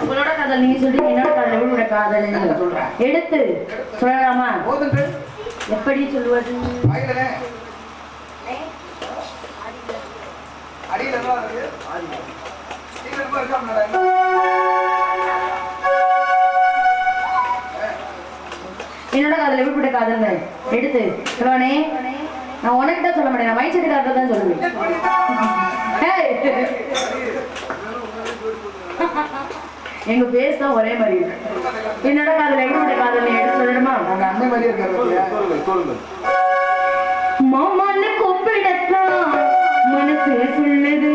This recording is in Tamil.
உங்களோட காதல் நீங்க சொல்றீங்க, என்னோட காதல் எவ்வளவு காதல் சொல்றேன். எடுத்து சொல்லலாமா? எப்படி சொல்லுவது? என்னோட காதல் எப்படி காதல் எடுத்து சொல்லுவானே. நான் உனக்கு தான் சொல்ல மாட்டேன், நான் மைசெட்டுக்காக தான் சொல்லுவேன். எங்க பேஸ் தான் ஒரே மாதிரி இருக்கு. என்னோட காதல் எப்படி காதல் எடுத்து சொல்லணுமா? அந்த மாதிரி இருக்காரு. மாமான்னு கூப்பிடத்தான் மனசு சொல்லுது,